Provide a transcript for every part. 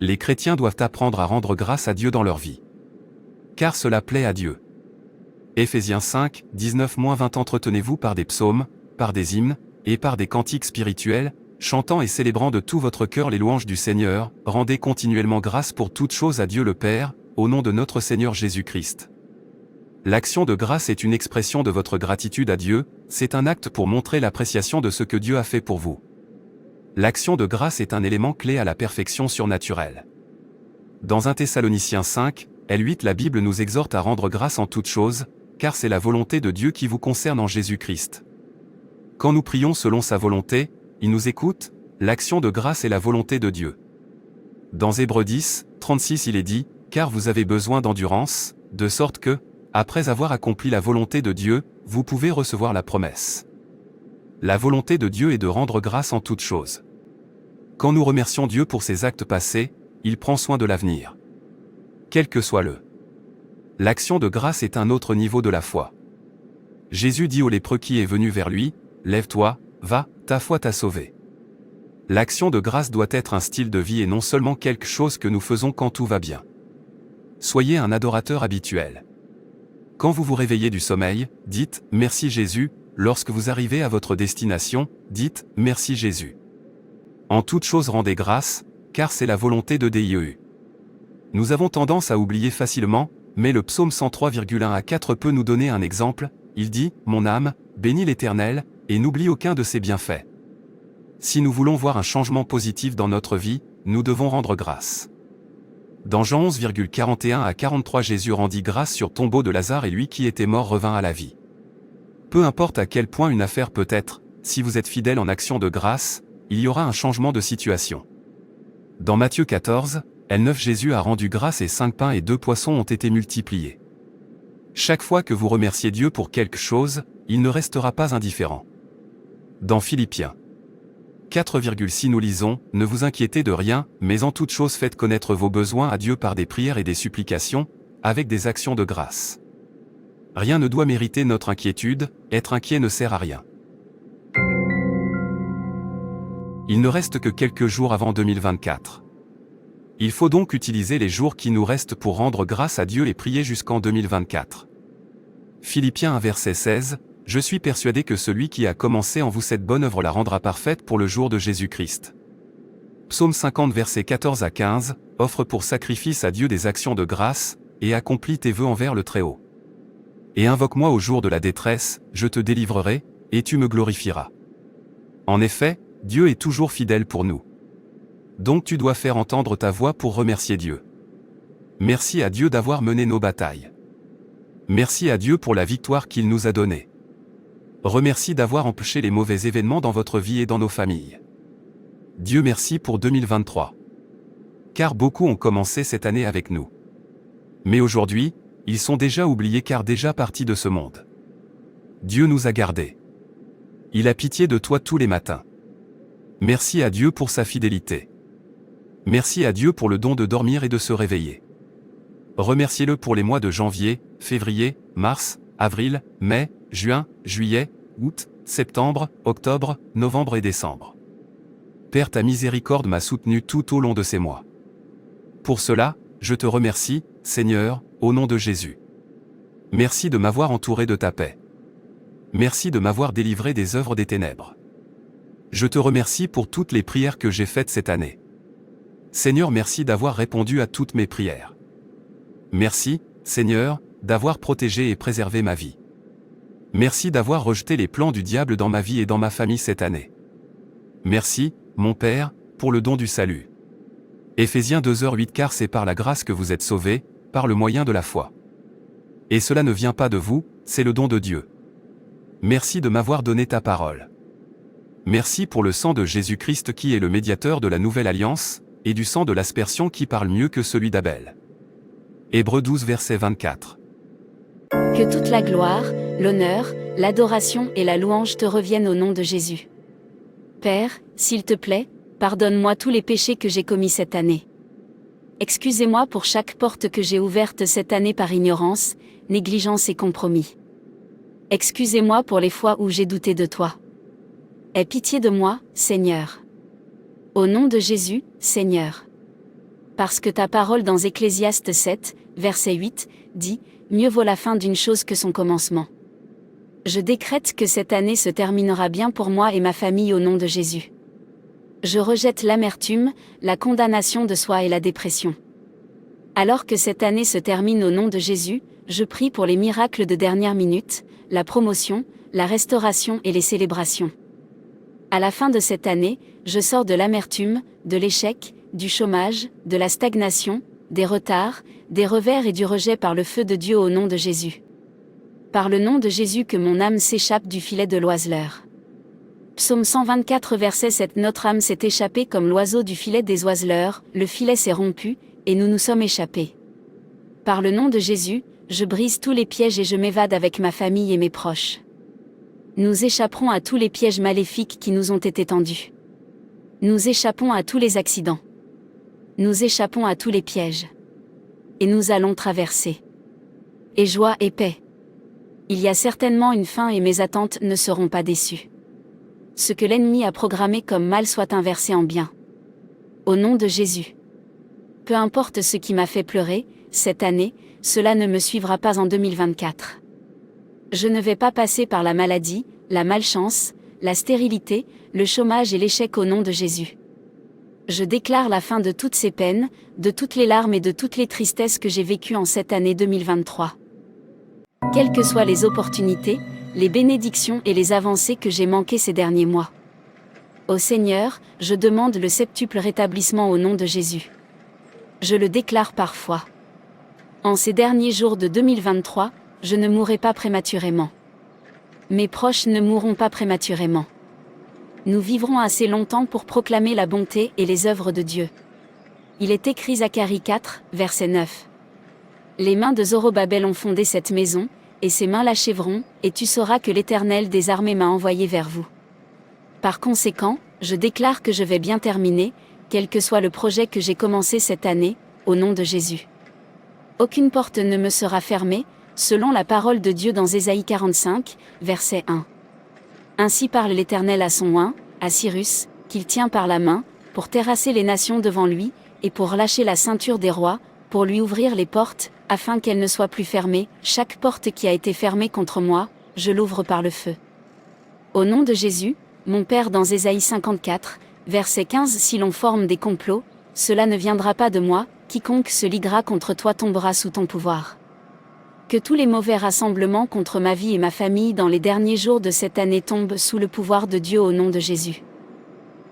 Les chrétiens doivent apprendre à rendre grâce à Dieu dans leur vie. Car cela plaît à Dieu. Éphésiens 5, 19-20 Entretenez-vous par des psaumes, par des hymnes, et par des cantiques spirituels, chantant et célébrant de tout votre cœur les louanges du Seigneur, rendez continuellement grâce pour toutes choses à Dieu le Père, au nom de notre Seigneur Jésus-Christ. L'action de grâce est une expression de votre gratitude à Dieu, c'est un acte pour montrer l'appréciation de ce que Dieu a fait pour vous. L'action de grâce est un élément clé à la perfection surnaturelle. Dans 1 Thessaloniciens 5, L8 la Bible nous exhorte à rendre grâce en toutes choses, car c'est la volonté de Dieu qui vous concerne en Jésus-Christ. Quand nous prions selon sa volonté, il nous écoute, l'action de grâce est la volonté de Dieu. Dans Hébreux 10, 36 il est dit, « Car vous avez besoin d'endurance, de sorte que, après avoir accompli la volonté de Dieu, vous pouvez recevoir la promesse. » La volonté de Dieu est de rendre grâce en toutes choses. Quand nous remercions Dieu pour ses actes passés, il prend soin de l'avenir. Quel que soit le. L'action de grâce est un autre niveau de la foi. Jésus dit au lépreux qui est venu vers lui, « Lève-toi, va, ta foi t'a sauvé. » L'action de grâce doit être un style de vie et non seulement quelque chose que nous faisons quand tout va bien. Soyez un adorateur habituel. Quand vous vous réveillez du sommeil, dites « Merci Jésus », lorsque vous arrivez à votre destination, dites « Merci Jésus ». En toute chose rendez grâce, car c'est la volonté de Dieu. Nous avons tendance à oublier facilement, mais le psaume 103,1 à 4 peut nous donner un exemple, il dit « Mon âme, bénis l'Éternel, et n'oublie aucun de ses bienfaits. » Si nous voulons voir un changement positif dans notre vie, nous devons rendre grâce. Dans Jean 11,41 à 43 Jésus rendit grâce sur tombeau de Lazare et lui qui était mort revint à la vie. Peu importe à quel point une affaire peut être, si vous êtes fidèle en action de grâce, il y aura un changement de situation. Dans Matthieu 14, L9 Jésus a rendu grâce et 5 pains et 2 poissons ont été multipliés. Chaque fois que vous remerciez Dieu pour quelque chose, il ne restera pas indifférent. Dans Philippiens 4,6 nous lisons, « Ne vous inquiétez de rien, mais en toute chose faites connaître vos besoins à Dieu par des prières et des supplications, avec des actions de grâce. » Rien ne doit mériter notre inquiétude, être inquiet ne sert à rien. Il ne reste que quelques jours avant 2024. Il faut donc utiliser les jours qui nous restent pour rendre grâce à Dieu et prier jusqu'en 2024. Philippiens 1 verset 16, « Je suis persuadé que celui qui a commencé en vous cette bonne œuvre la rendra parfaite pour le jour de Jésus-Christ. » Psaume 50 versets 14 à 15, « Offre pour sacrifice à Dieu des actions de grâce, et accomplis tes vœux envers le Très-Haut. Et invoque-moi au jour de la détresse, je te délivrerai, et tu me glorifieras. » En effet, Dieu est toujours fidèle pour nous. Donc tu dois faire entendre ta voix pour remercier Dieu. Merci à Dieu d'avoir mené nos batailles. Merci à Dieu pour la victoire qu'il nous a donnée. Remercie d'avoir empêché les mauvais événements dans votre vie et dans nos familles. Dieu merci pour 2023. Car beaucoup ont commencé cette année avec nous. Mais aujourd'hui, ils sont déjà oubliés car déjà partis de ce monde. Dieu nous a gardés. Il a pitié de toi tous les matins. Merci à Dieu pour sa fidélité. Merci à Dieu pour le don de dormir et de se réveiller. Remerciez-le pour les mois de janvier, février, mars, avril, mai, juin, juillet, août, septembre, octobre, novembre et décembre. Père, ta miséricorde m'a soutenu tout au long de ces mois. Pour cela, je te remercie, Seigneur, au nom de Jésus. Merci de m'avoir entouré de ta paix. Merci de m'avoir délivré des œuvres des ténèbres. Je te remercie pour toutes les prières que j'ai faites cette année. Seigneur, merci d'avoir répondu à toutes mes prières. Merci, Seigneur, d'avoir protégé et préservé ma vie. Merci d'avoir rejeté les plans du diable dans ma vie et dans ma famille cette année. Merci, mon Père, pour le don du salut. Éphésiens 2h08 Car c'est par la grâce que vous êtes sauvés, par le moyen de la foi. Et cela ne vient pas de vous, c'est le don de Dieu. Merci de m'avoir donné ta parole. Merci pour le sang de Jésus-Christ qui est le médiateur de la nouvelle alliance, et du sang de l'aspersion qui parle mieux que celui d'Abel. Hébreux 12 verset 24. Que toute la gloire, l'honneur, l'adoration et la louange te reviennent au nom de Jésus. Père, s'il te plaît, pardonne-moi tous les péchés que j'ai commis cette année. Excusez-moi pour chaque porte que j'ai ouverte cette année par ignorance, négligence et compromis. Excusez-moi pour les fois où j'ai douté de toi. Aie pitié de moi, Seigneur. Au nom de Jésus, Seigneur. Parce que ta parole dans Ecclésiaste 7, verset 8, dit « Mieux vaut la fin d'une chose que son commencement ». Je décrète que cette année se terminera bien pour moi et ma famille au nom de Jésus. Je rejette l'amertume, la condamnation de soi et la dépression. Alors que cette année se termine au nom de Jésus, je prie pour les miracles de dernière minute, la promotion, la restauration et les célébrations. À la fin de cette année, je sors de l'amertume, de l'échec, du chômage, de la stagnation, des retards, des revers et du rejet par le feu de Dieu au nom de Jésus. Par le nom de Jésus que mon âme s'échappe du filet de l'oiseleur. Psaume 124 verset 7. Notre âme s'est échappée comme l'oiseau du filet des oiseleurs, le filet s'est rompu, et nous nous sommes échappés. Par le nom de Jésus, je brise tous les pièges et je m'évade avec ma famille et mes proches. Nous échapperons à tous les pièges maléfiques qui nous ont été tendus. Nous échappons à tous les accidents. Nous échappons à tous les pièges. Et nous allons traverser. Et joie et paix. Il y a certainement une fin et mes attentes ne seront pas déçues. Ce que l'ennemi a programmé comme mal soit inversé en bien. Au nom de Jésus. Peu importe ce qui m'a fait pleurer, cette année, cela ne me suivra pas en 2024. Je ne vais pas passer par la maladie, la malchance, la stérilité, le chômage et l'échec au nom de Jésus. Je déclare la fin de toutes ces peines, de toutes les larmes et de toutes les tristesses que j'ai vécues en cette année 2023. Quelles que soient les opportunités, les bénédictions et les avancées que j'ai manquées ces derniers mois. Au Seigneur, je demande le septuple rétablissement au nom de Jésus. Je le déclare par foi. En ces derniers jours de 2023, je ne mourrai pas prématurément. Mes proches ne mourront pas prématurément. Nous vivrons assez longtemps pour proclamer la bonté et les œuvres de Dieu. Il est écrit Zacharie 4, verset 9. Les mains de Zorobabel ont fondé cette maison, et ses mains l'achèveront, et tu sauras que l'Éternel des armées m'a envoyé vers vous. Par conséquent, je déclare que je vais bien terminer, quel que soit le projet que j'ai commencé cette année, au nom de Jésus. Aucune porte ne me sera fermée, selon la parole de Dieu dans Ésaïe 45, verset 1. Ainsi parle l'Éternel à son oint, à Cyrus, qu'il tient par la main, pour terrasser les nations devant lui, et pour lâcher la ceinture des rois, pour lui ouvrir les portes, afin qu'elles ne soient plus fermées. Chaque porte qui a été fermée contre moi, je l'ouvre par le feu. Au nom de Jésus, mon Père dans Ésaïe 54, verset 15. Si l'on forme des complots, cela ne viendra pas de moi, quiconque se liguera contre toi tombera sous ton pouvoir. Que tous les mauvais rassemblements contre ma vie et ma famille dans les derniers jours de cette année tombent sous le pouvoir de Dieu au nom de Jésus.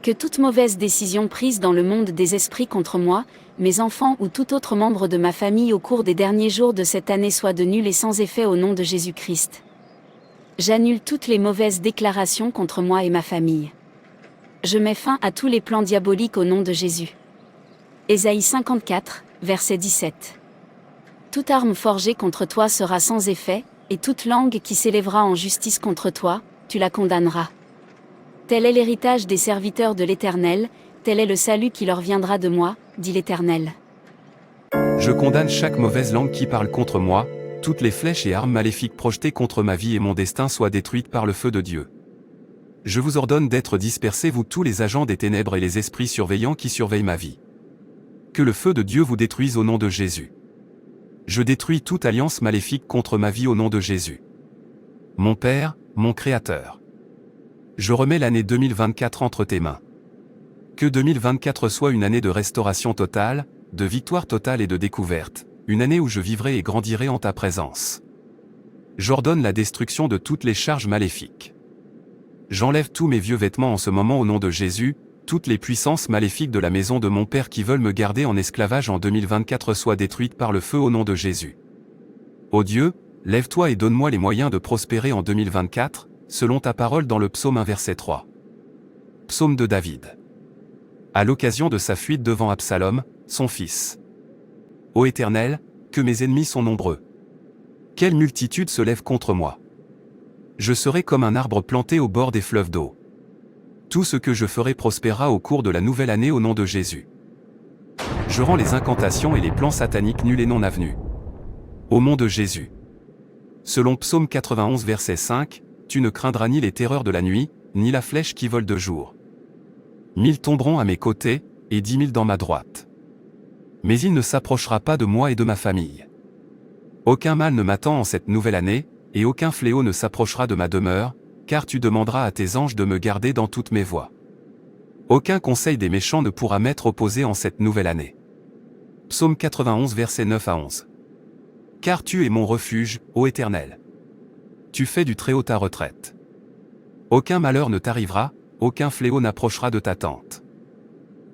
Que toute mauvaise décision prise dans le monde des esprits contre moi, mes enfants ou tout autre membre de ma famille au cours des derniers jours de cette année soit de nul et sans effet au nom de Jésus-Christ. J'annule toutes les mauvaises déclarations contre moi et ma famille. Je mets fin à tous les plans diaboliques au nom de Jésus. Ésaïe 54, verset 17. Toute arme forgée contre toi sera sans effet, et toute langue qui s'élèvera en justice contre toi, tu la condamneras. Tel est l'héritage des serviteurs de l'Éternel, tel est le salut qui leur viendra de moi, dit l'Éternel. Je condamne chaque mauvaise langue qui parle contre moi, toutes les flèches et armes maléfiques projetées contre ma vie et mon destin soient détruites par le feu de Dieu. Je vous ordonne d'être dispersés vous tous les agents des ténèbres et les esprits surveillants qui surveillent ma vie. Que le feu de Dieu vous détruise au nom de Jésus. Je détruis toute alliance maléfique contre ma vie au nom de Jésus. Mon Père, mon Créateur. Je remets l'année 2024 entre tes mains. Que 2024 soit une année de restauration totale, de victoire totale et de découverte, une année où je vivrai et grandirai en ta présence. J'ordonne la destruction de toutes les charges maléfiques. J'enlève tous mes vieux vêtements en ce moment au nom de Jésus, toutes les puissances maléfiques de la maison de mon Père qui veulent me garder en esclavage en 2024 soient détruites par le feu au nom de Jésus. Ô Dieu, lève-toi et donne-moi les moyens de prospérer en 2024, selon ta parole dans le psaume 1 verset 3. Psaume de David. À l'occasion de sa fuite devant Absalom, son fils. Ô Éternel, que mes ennemis sont nombreux. Quelle multitude se lève contre moi. Je serai comme un arbre planté au bord des fleuves d'eau. Tout ce que je ferai prospérera au cours de la nouvelle année au nom de Jésus. Je rends les incantations et les plans sataniques nuls et non avenus. Au nom de Jésus. Selon Psaume 91 verset 5, tu ne craindras ni les terreurs de la nuit, ni la flèche qui vole de jour. 1000 tomberont à mes côtés, et 10 000 dans ma droite. Mais il ne s'approchera pas de moi et de ma famille. Aucun mal ne m'attend en cette nouvelle année, et aucun fléau ne s'approchera de ma demeure, car tu demanderas à tes anges de me garder dans toutes mes voies. Aucun conseil des méchants ne pourra m'être opposé en cette nouvelle année. Psaume 91 versets 9 à 11. Car tu es mon refuge, ô Éternel. Tu fais du Très-Haut ta retraite. Aucun malheur ne t'arrivera, aucun fléau n'approchera de ta tente.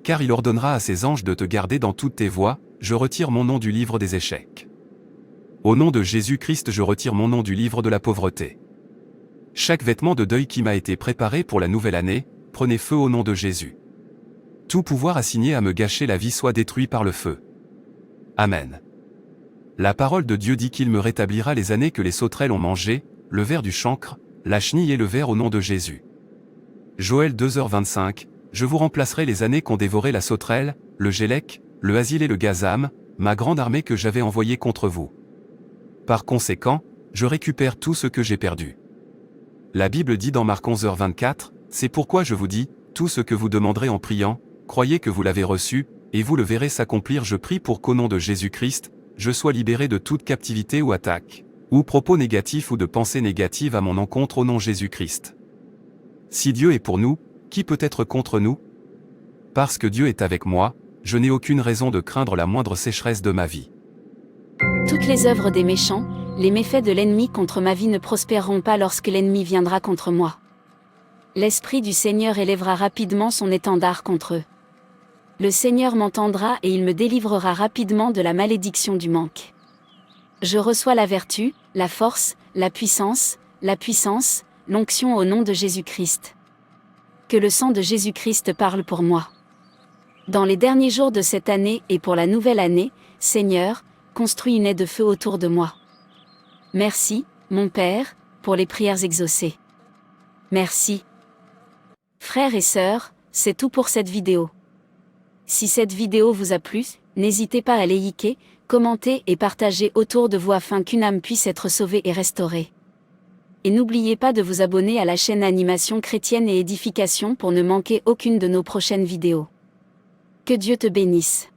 Car il ordonnera à ses anges de te garder dans toutes tes voies, je retire mon nom du livre des échecs. Au nom de Jésus-Christ je retire mon nom du livre de la pauvreté. Chaque vêtement de deuil qui m'a été préparé pour la nouvelle année, prenez feu au nom de Jésus. Tout pouvoir assigné à me gâcher la vie soit détruit par le feu. Amen. La parole de Dieu dit qu'il me rétablira les années que les sauterelles ont mangées, le ver du chancre, la chenille et le ver au nom de Jésus. Joël 2h25, je vous remplacerai les années qu'ont dévoré la sauterelle, le gélec, le asile et le gazam, ma grande armée que j'avais envoyée contre vous. Par conséquent, je récupère tout ce que j'ai perdu. La Bible dit dans Marc 11h24, c'est pourquoi je vous dis, tout ce que vous demanderez en priant, croyez que vous l'avez reçu, et vous le verrez s'accomplir. Je prie pour qu'au nom de Jésus-Christ, je sois libéré de toute captivité ou attaque, ou propos négatifs ou de pensées négatives à mon encontre au nom de Jésus-Christ. Si Dieu est pour nous, qui peut être contre nous? Parce que Dieu est avec moi, je n'ai aucune raison de craindre la moindre sécheresse de ma vie. Toutes les œuvres des méchants, les méfaits de l'ennemi contre ma vie ne prospéreront pas lorsque l'ennemi viendra contre moi. L'Esprit du Seigneur élèvera rapidement son étendard contre eux. Le Seigneur m'entendra et il me délivrera rapidement de la malédiction du manque. Je reçois la vertu, la force, la puissance, l'onction au nom de Jésus-Christ. Que le sang de Jésus-Christ parle pour moi. Dans les derniers jours de cette année et pour la nouvelle année, Seigneur, construis une haie de feu autour de moi. Merci, mon Père, pour les prières exaucées. Merci. Frères et sœurs, c'est tout pour cette vidéo. Si cette vidéo vous a plu, n'hésitez pas à liker, commenter et partager autour de vous afin qu'une âme puisse être sauvée et restaurée. Et n'oubliez pas de vous abonner à la chaîne Animation Chrétienne et Édification pour ne manquer aucune de nos prochaines vidéos. Que Dieu te bénisse.